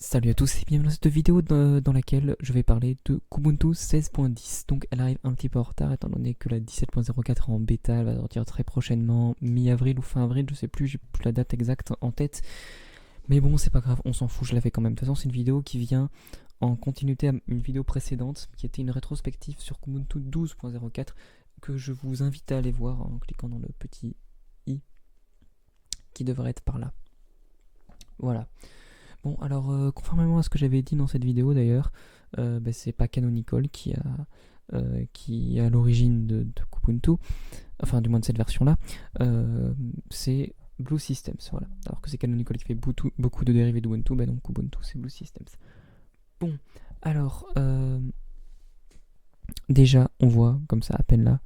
Salut à tous et bienvenue dans cette vidéo dans laquelle je vais parler de Kubuntu 16.10. Donc elle arrive un petit peu en retard étant donné que la 17.04 est en bêta, elle va sortir très prochainement, mi-avril ou fin avril, je sais plus, j'ai plus la date exacte en tête. Mais bon, c'est pas grave, on s'en fout, je la fais quand même. De toute façon, c'est une vidéo qui vient en continuité à une vidéo précédente qui était une rétrospective sur Kubuntu 12.04 que je vous invite à aller voir en cliquant dans le petit i qui devrait être par là. Voilà. Bon, alors, conformément à ce que j'avais dit dans cette vidéo d'ailleurs, c'est pas Canonical qui est à l'origine de Kubuntu, enfin du moins de cette version-là, c'est Blue Systems, voilà. Alors que c'est Canonical qui fait beaucoup de dérivés d'Ubuntu, donc Kubuntu c'est Blue Systems. Bon, alors, déjà on voit comme ça à peine là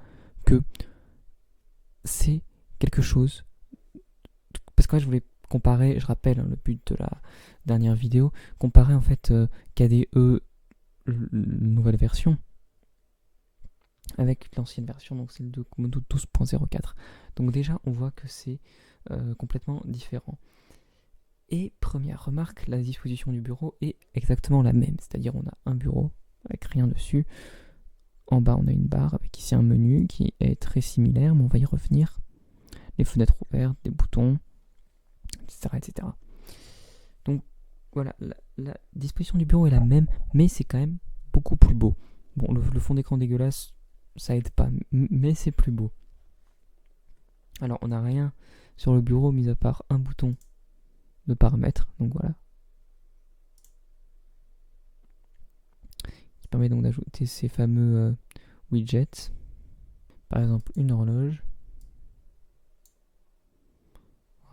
que c'est quelque chose, parce que je voulais comparer, je rappelle le but de la dernière vidéo, comparer en fait KDE nouvelle version avec l'ancienne version, donc celle de Kubuntu 12.04. Donc déjà on voit que c'est complètement différent. Et première remarque, la disposition du bureau est exactement la même, c'est-à-dire on a un bureau avec rien dessus, en bas on a une barre avec ici un menu qui est très similaire, mais on va y revenir, les fenêtres ouvertes, des boutons, etc. Donc voilà, la disposition du bureau est la même, mais c'est quand même beaucoup plus beau. Bon, le fond d'écran dégueulasse, ça aide pas, mais c'est plus beau. Alors, on n'a rien sur le bureau, mis à part un bouton de paramètres, donc voilà. Qui permet donc d'ajouter ces fameux widgets. Par exemple, une horloge.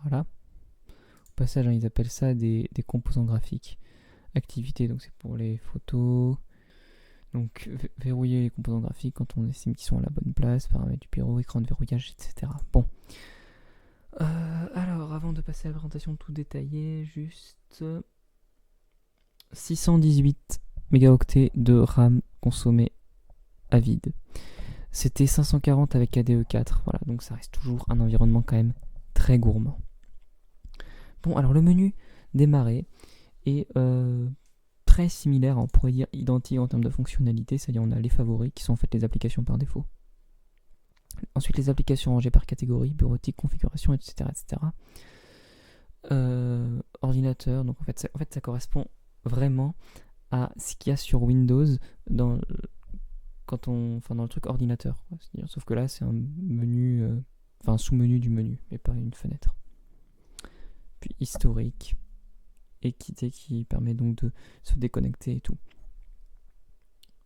Voilà. Au passage, ils appellent ça des composants graphiques. Activité, donc c'est pour les photos. Donc verrouiller les composants graphiques quand on estime qu'ils sont à la bonne place, paramètres du bureau, écran de verrouillage, etc. Bon. Alors, avant de passer à la présentation tout détaillée, juste 618 mégaoctets de RAM consommés à vide. C'était 540 avec KDE 4, voilà, donc ça reste toujours un environnement quand même très gourmand. Bon, alors le menu démarrer est très similaire, on pourrait dire identique en termes de fonctionnalité, c'est-à-dire on a les favoris qui sont en fait les applications par défaut. Ensuite les applications rangées par catégorie, bureautique, configuration, etc. Ordinateur, donc en fait ça correspond vraiment à ce qu'il y a sur Windows dans le truc ordinateur. Sauf que là c'est un menu, un sous-menu du menu, mais pas une fenêtre. Puis historique, et quitter qui permet donc de se déconnecter et tout.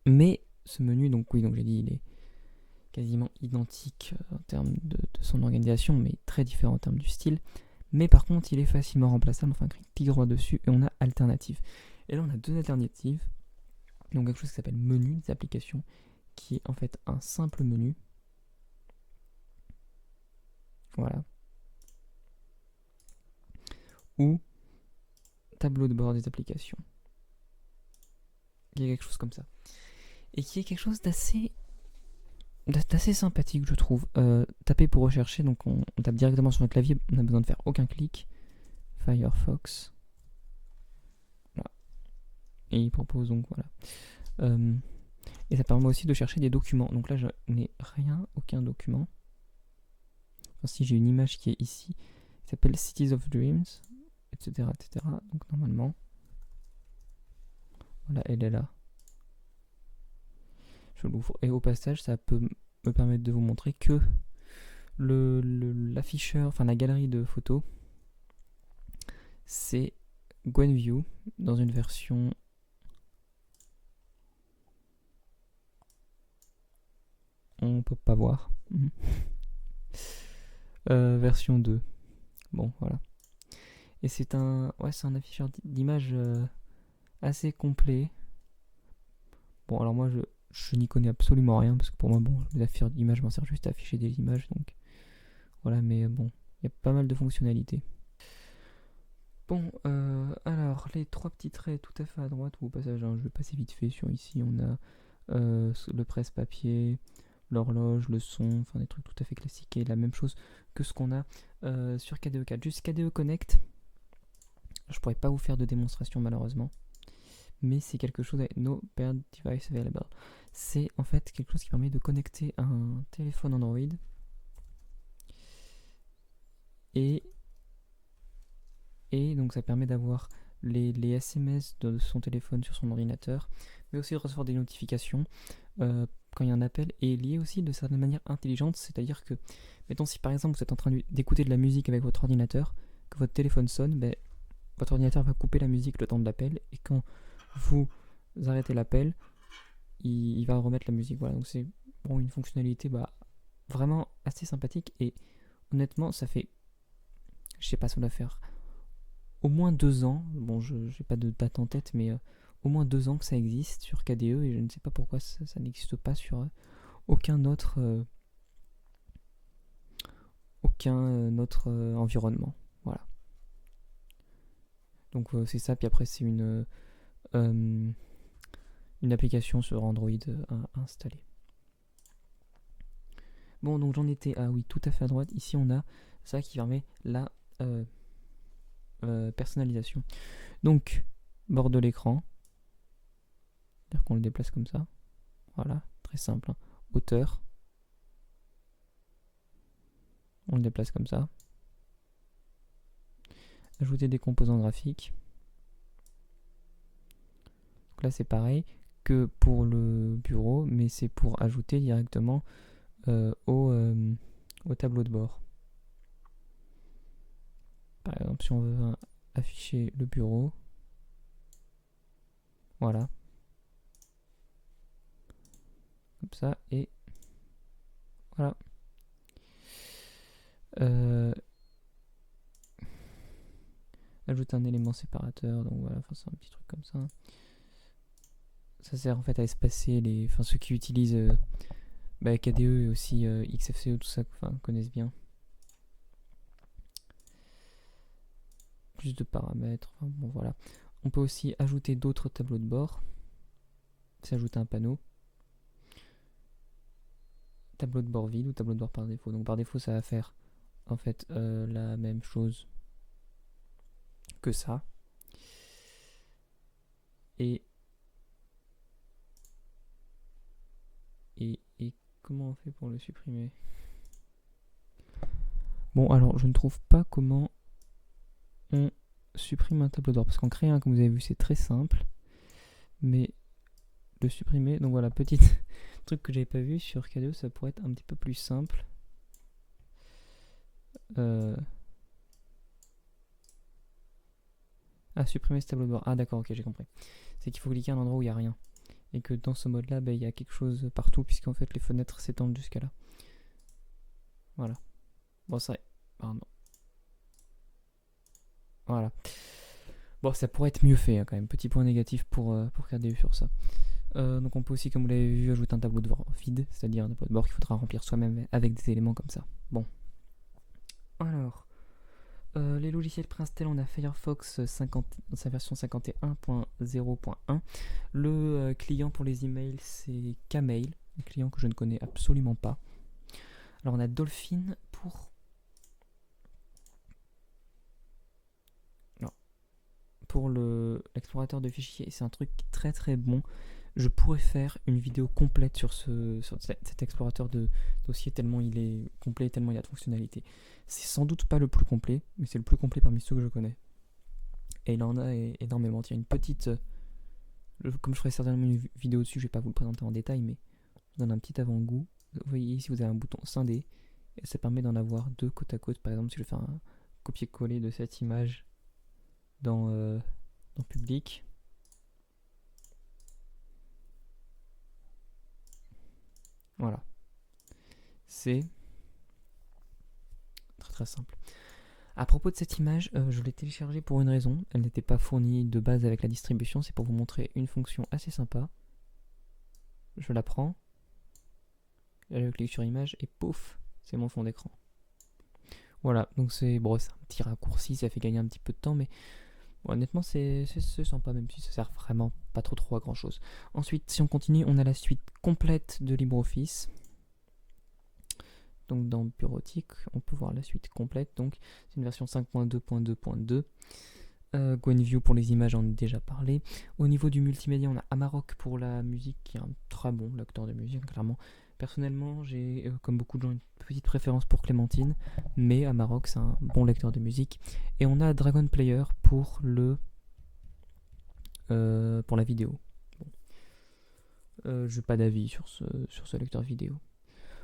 Mais ce menu, donc j'ai dit, il est quasiment identique en termes de son organisation, mais très différent en termes du style. Mais par contre, il est facilement remplaçable, enfin, clique droit dessus et on a alternative. Et là, on a deux alternatives. Donc quelque chose qui s'appelle menu des applications, qui est en fait un simple menu. Voilà. Ou tableau de bord des applications. Il y a quelque chose comme ça. Et qui est quelque chose d'assez sympathique, je trouve. Taper pour rechercher, donc on tape directement sur le clavier, on n'a besoin de faire aucun clic. Firefox. Voilà. Et il propose donc, voilà. Et ça permet aussi de chercher des documents. Donc là, je n'ai rien, aucun document. Enfin, si j'ai une image qui est ici, qui s'appelle Cities of Dreams, etc. Donc normalement, voilà, elle est là. Je l'ouvre. Et au passage, ça peut me permettre de vous montrer que l'afficheur, enfin la galerie de photos, c'est Gwenview dans une version on peut pas voir. Version 2. Bon, voilà. Et c'est un afficheur d'image assez complet. Bon, alors moi, je n'y connais absolument rien, parce que pour moi, les afficheurs d'image m'en servent juste à afficher des images, donc voilà, mais bon, il y a pas mal de fonctionnalités. Bon, alors, les trois petits traits tout à fait à droite, ou au passage, je vais passer vite fait sur ici, on a le presse-papier, l'horloge, le son, enfin des trucs tout à fait classiques, et la même chose que ce qu'on a sur KDE 4. Juste KDE Connect, Je pourrais pas vous faire de démonstration malheureusement, mais c'est quelque chose avec No Paired Device Available. C'est en fait quelque chose qui permet de connecter un téléphone Android et donc ça permet d'avoir les SMS de son téléphone sur son ordinateur, mais aussi de recevoir des notifications quand il y a un appel, et lié aussi de certaine manière intelligente, c'est-à-dire que, mettons si par exemple vous êtes en train d'écouter de la musique avec votre ordinateur, que votre téléphone sonne, votre ordinateur va couper la musique le temps de l'appel, et quand vous arrêtez l'appel, il va remettre la musique. Voilà, donc c'est une fonctionnalité vraiment assez sympathique, et honnêtement ça fait, je sais pas, ça doit faire au moins 2 ans, bon je n'ai pas de date en tête, mais au moins 2 ans que ça existe sur KDE, et je ne sais pas pourquoi ça n'existe pas sur aucun autre environnement. Voilà. Donc c'est ça, puis après c'est une application sur Android à installer. Bon, donc j'en étais oui, tout à fait à droite. Ici on a ça qui permet la personnalisation. Donc, bord de l'écran, c'est-à-dire qu'on le déplace comme ça. Voilà, très simple. Hein. Hauteur, on le déplace comme ça. Ajouter des composants graphiques. Donc là c'est pareil que pour le bureau, mais c'est pour ajouter directement au tableau de bord. Par exemple, si on veut afficher le bureau, voilà, comme ça, et voilà. Ajouter un élément séparateur, donc voilà, c'est un petit truc comme ça. Ça sert en fait à espacer ceux qui utilisent KDE et aussi XFCE, tout ça, connaissent bien. Plus de paramètres, bon voilà. On peut aussi ajouter d'autres tableaux de bord. C'est ajouter un panneau. Tableau de bord vide ou tableau de bord par défaut. Donc par défaut ça va faire en fait la même chose que ça. Et comment on fait pour le supprimer? Bon alors je ne trouve pas comment on supprime un tableau de bord, parce qu'en créer un, comme vous avez vu, c'est très simple, mais le supprimer, donc voilà, petit truc que j'avais pas vu sur KDE, ça pourrait être un petit peu plus simple. Supprimer ce tableau de bord. Ah d'accord, ok, j'ai compris. C'est qu'il faut cliquer à un endroit où il n'y a rien. Et que dans ce mode là, il y a quelque chose partout, puisqu'en fait les fenêtres s'étendent jusqu'à là. Voilà. Bon, ça... Pardon. Voilà. Bon, ça pourrait être mieux fait quand même. Petit point négatif pour KDE sur ça. Donc on peut aussi, comme vous l'avez vu, ajouter un tableau de bord vide, c'est-à-dire un tableau de bord qu'il faudra remplir soi-même avec des éléments comme ça. Bon. Alors... les logiciels préinstallés, on a Firefox 50, sa version 51.0.1. Le client pour les emails, c'est Kmail, un client que je ne connais absolument pas. Alors on a Dolphin pour l'explorateur de fichiers. C'est un truc très très bon. Je pourrais faire une vidéo complète sur cet explorateur de dossier, tellement il est complet, tellement il y a de fonctionnalités. C'est sans doute pas le plus complet, mais c'est le plus complet parmi ceux que je connais. Et il en a énormément. Il y a une petite... comme je ferai certainement une vidéo dessus, je vais pas vous le présenter en détail, mais je vous donne un petit avant-goût. Vous voyez ici, vous avez un bouton scinder, et ça permet d'en avoir 2 côte à côte. Par exemple, si je fais un copier-coller de cette image dans public, voilà, c'est très très simple. À propos de cette image, je l'ai téléchargée pour une raison. Elle n'était pas fournie de base avec la distribution. C'est pour vous montrer une fonction assez sympa. Je la prends, je clique sur image et pouf, c'est mon fond d'écran. Voilà, donc c'est un petit raccourci, ça fait gagner un petit peu de temps, mais bon, honnêtement c'est sympa, même si ça sert vraiment pas trop à grand chose. Ensuite, si on continue, on a la suite complète de LibreOffice. Donc dans Bureautique, on peut voir la suite complète. Donc c'est une version 5.2.2.2. Gwenview pour les images, j'en ai déjà parlé. Au niveau du multimédia, on a Amarok pour la musique, qui est un très bon lecteur de musique, clairement. Personnellement, j'ai, comme beaucoup de gens, une petite préférence pour Clémentine, mais Amarok, c'est un bon lecteur de musique. Et on a Dragon Player pour pour la vidéo. Bon. Je n'ai pas d'avis sur ce lecteur vidéo.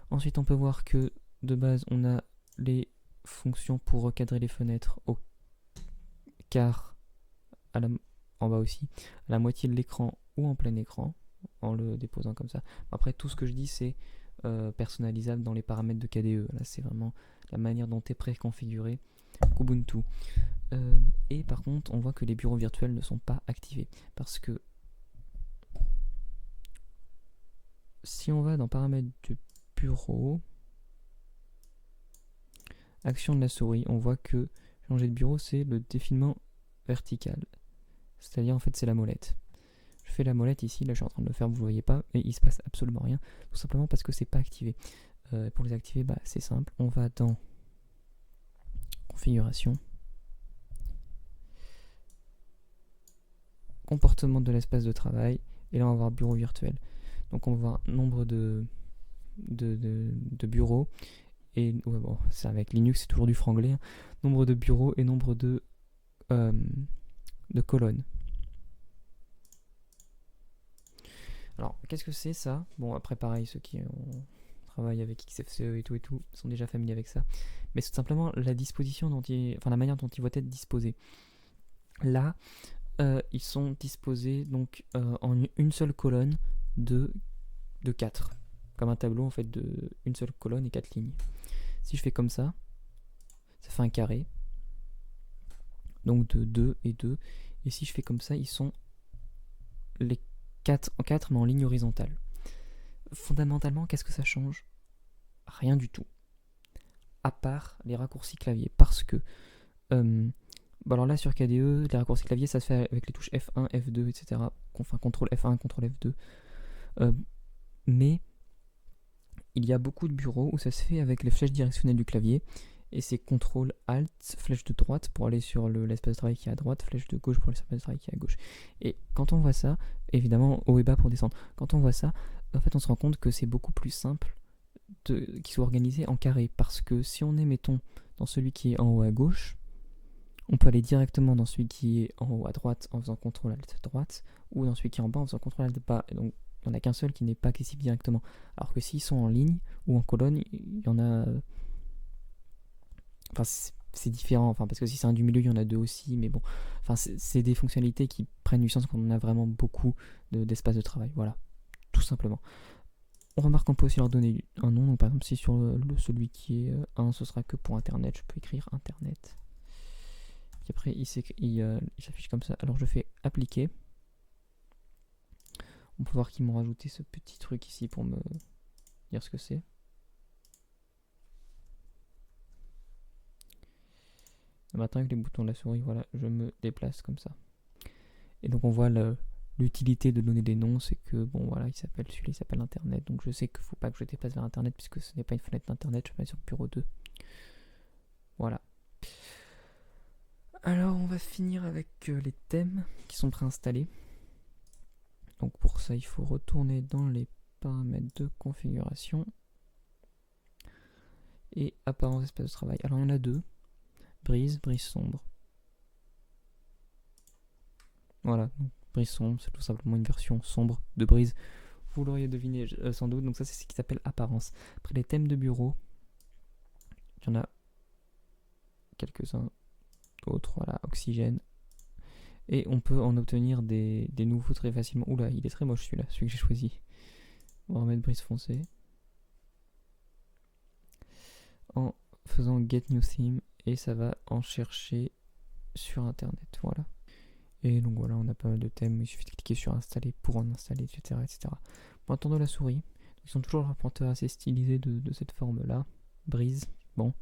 Ensuite, on peut voir que de base, on a les fonctions pour recadrer les fenêtres au quart, en bas aussi, à la moitié de l'écran ou en plein écran, en le déposant comme ça. Après, tout ce que je dis, c'est personnalisable dans les paramètres de KDE. Là, c'est vraiment la manière dont est préconfiguré Kubuntu. Et par contre, on voit que les bureaux virtuels ne sont pas activés. Parce que si on va dans paramètres de bureau, action de la souris, on voit que changer de bureau, c'est le défilement vertical. C'est-à-dire, en fait, c'est la molette. Je fais la molette ici, là je suis en train de le faire, vous ne voyez pas, et il se passe absolument rien, tout simplement parce que c'est pas activé. Pour les activer, c'est simple, on va dans configuration, comportement de l'espace de travail, et là on va voir bureau virtuel. Donc on va voir nombre de bureaux, et ouais, bon, c'est avec Linux, c'est toujours du franglais, hein. Nombre de bureaux et nombre de colonnes. Alors, qu'est-ce que c'est ça? Bon, après, pareil, ceux qui travaillent avec XFCE et tout sont déjà familiers avec ça. Mais c'est tout simplement la disposition la manière dont ils vont être disposés. Là, ils sont disposés donc en une seule colonne de 4. Comme un tableau en fait de une seule colonne et 4 lignes. Si je fais comme ça fait un carré. Donc de 2 et 2. Et si je fais comme ça, ils sont les 4 en 4 mais en ligne horizontale. Fondamentalement, qu'est-ce que ça change? Rien du tout. À part les raccourcis clavier. Parce que alors là sur KDE, les raccourcis clavier ça se fait avec les touches F1, F2, etc. Enfin CTRL F1, CTRL F2. Mais il y a beaucoup de bureaux où ça se fait avec les flèches directionnelles du clavier. Et c'est CTRL ALT, flèche de droite pour aller sur l'espace de travail qui est à droite, flèche de gauche pour l'espace de travail qui est à gauche. Et quand on voit ça, évidemment haut et bas pour descendre, quand on voit ça, en fait on se rend compte que c'est beaucoup plus simple qu'il soit organisé en carré. Parce que si on est, mettons, dans celui qui est en haut à gauche, on peut aller directement dans celui qui est en haut à droite en faisant CTRL ALT droite, ou dans celui qui est en bas en faisant CTRL ALT bas. Et donc il n'y en a qu'un seul qui n'est pas accessible directement. Alors que s'ils sont en ligne ou en colonne, il y en a... Enfin, c'est différent, parce que si c'est un du milieu, il y en a deux aussi, mais bon, c'est des fonctionnalités qui prennent du sens quand on a vraiment beaucoup d'espace de travail, voilà, tout simplement. On remarque qu'on peut aussi leur donner un nom, donc par exemple, si sur celui qui est 1, ce sera que pour Internet, je peux écrire Internet. Et après, il s'affiche comme ça. Alors, je fais appliquer. On peut voir qu'ils m'ont rajouté ce petit truc ici pour me dire ce que c'est. Maintenant avec les boutons de la souris, voilà, je me déplace comme ça. Et donc on voit l'utilité de donner des noms, c'est que bon voilà, celui-là il s'appelle Internet, donc je sais qu'il ne faut pas que je déplace vers Internet puisque ce n'est pas une fenêtre d'Internet, je vais mettre sur bureau 2. Voilà. Alors on va finir avec les thèmes qui sont préinstallés. Donc pour ça il faut retourner dans les paramètres de configuration et apparence espace de travail. Alors il y en a deux. Brise sombre. Voilà, donc Brise sombre, c'est tout simplement une version sombre de Brise. Vous l'auriez deviné sans doute, donc ça c'est ce qui s'appelle apparence. Après les thèmes de bureau, il y en a quelques-uns d'autres, voilà, oxygène. Et on peut en obtenir des nouveaux très facilement. Oula, il est très moche celui-là, celui que j'ai choisi. On va remettre Brise foncé. En faisant Get New Theme, et ça va en chercher sur internet, voilà. Et donc voilà, on a pas mal de thèmes, il suffit de cliquer sur installer pour en installer, etc. Pointeur de la souris, ils sont toujours un pointeur assez stylisé de cette forme-là. Brise, bon,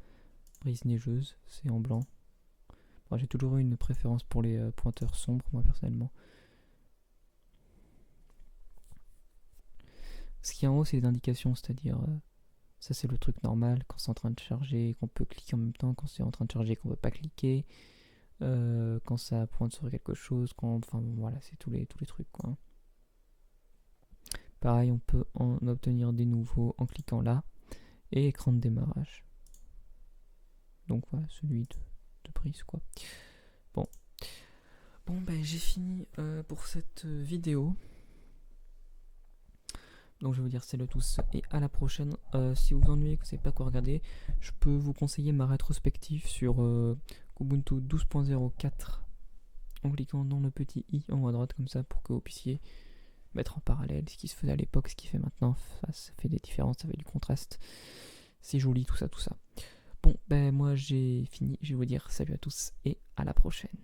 brise neigeuse, c'est en blanc. Bon, j'ai toujours eu une préférence pour les pointeurs sombres, moi personnellement. Ce qui est en haut, c'est les indications, c'est-à-dire ça c'est le truc normal quand c'est en train de charger, qu'on peut cliquer en même temps, quand c'est en train de charger, qu'on ne peut pas cliquer. quand ça pointe sur quelque chose, enfin bon, voilà, c'est tous les trucs quoi. Pareil, on peut en obtenir des nouveaux en cliquant là, et écran de démarrage. Donc voilà, celui de prise quoi. Bon, ben j'ai fini pour cette vidéo. Donc je vais vous dire salut à tous et à la prochaine. Si vous vous ennuyez, que vous ne savez pas quoi regarder, je peux vous conseiller ma rétrospective sur Kubuntu 12.04 en cliquant dans le petit i en haut à droite comme ça pour que vous puissiez mettre en parallèle ce qui se faisait à l'époque, ce qui fait maintenant. Ça fait des différences, ça fait du contraste. C'est joli tout ça. Bon, ben moi j'ai fini, je vais vous dire salut à tous et à la prochaine.